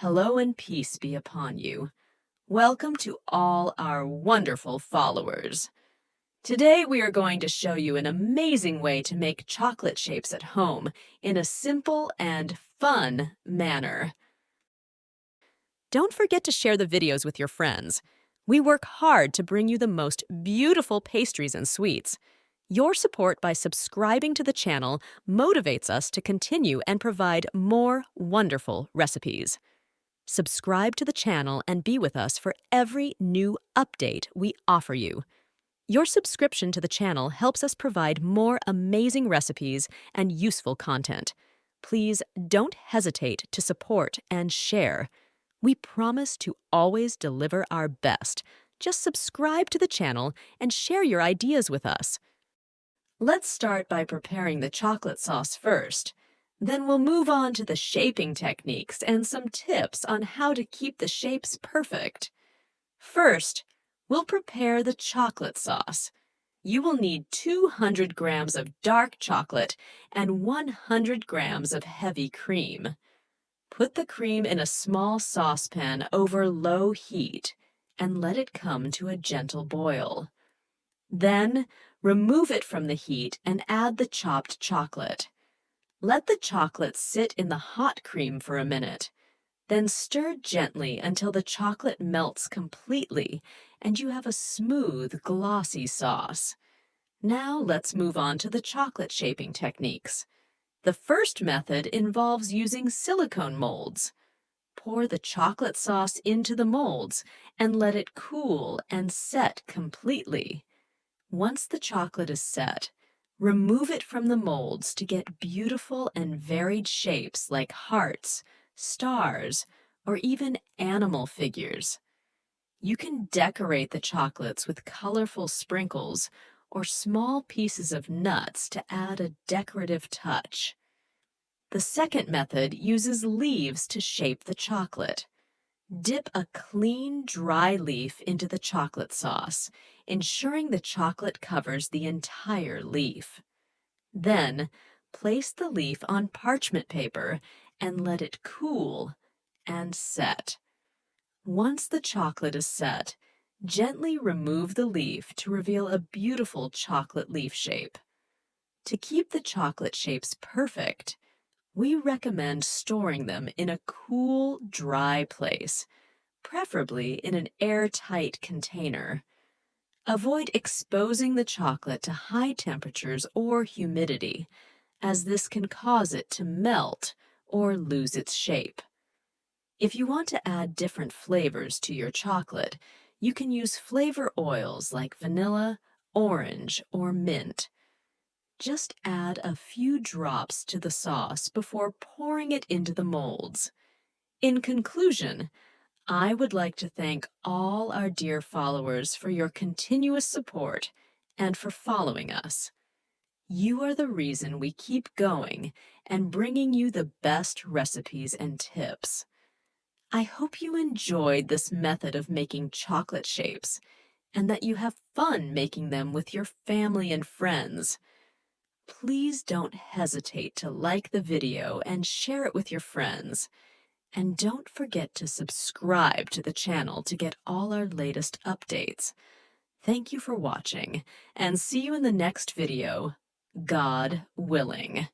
Hello and peace be upon you. Welcome to all our wonderful followers. Today we are going to show you an amazing way to make chocolate shapes at home in a simple and fun manner. Don't forget to share the videos with your friends. We work hard to bring you the most beautiful pastries and sweets. Your support by subscribing to the channel motivates us to continue and provide more wonderful recipes. Subscribe to the channel and be with us for every new update we offer you. Your subscription to the channel helps us provide more amazing recipes and useful content. Please don't hesitate to support and share. We promise to always deliver our best. Just subscribe to the channel and share your ideas with us. Let's start by preparing the chocolate sauce first. Then we'll move on to the shaping techniques and some tips on how to keep the shapes perfect. First, we'll prepare the chocolate sauce. You will need 200 grams of dark chocolate and 100 grams of heavy cream. Put the cream in a small saucepan over low heat and let it come to a gentle boil. Then, remove it from the heat and add the chopped chocolate. Let the chocolate sit in the hot cream for a minute. Then stir gently until the chocolate melts completely and you have a smooth, glossy sauce. Now let's move on to the chocolate shaping techniques. The first method involves using silicone molds. Pour the chocolate sauce into the molds and let it cool and set completely. Once the chocolate is set, remove it from the molds to get beautiful and varied shapes like hearts, stars, or even animal figures. You can decorate the chocolates with colorful sprinkles or small pieces of nuts to add a decorative touch. The second method uses leaves to shape the chocolate. Dip a clean, dry leaf into the chocolate sauce, ensuring the chocolate covers the entire leaf. Then, place the leaf on parchment paper and let it cool and set. Once the chocolate is set, gently remove the leaf to reveal a beautiful chocolate leaf shape. To keep the chocolate shapes perfect, we recommend storing them in a cool, dry place, preferably in an airtight container. Avoid exposing the chocolate to high temperatures or humidity, as this can cause it to melt or lose its shape. If you want to add different flavors to your chocolate, you can use flavor oils like vanilla, orange, or mint. Just add a few drops to the sauce before pouring it into the molds. In conclusion, I would like to thank all our dear followers for your continuous support and for following us. You are the reason we keep going and bringing you the best recipes and tips. I hope you enjoyed this method of making chocolate shapes and that you have fun making them with your family and friends. Please don't hesitate to like the video and share it with your friends. And don't forget to subscribe to the channel to get all our latest updates. Thank you for watching, and see you in the next video, God willing.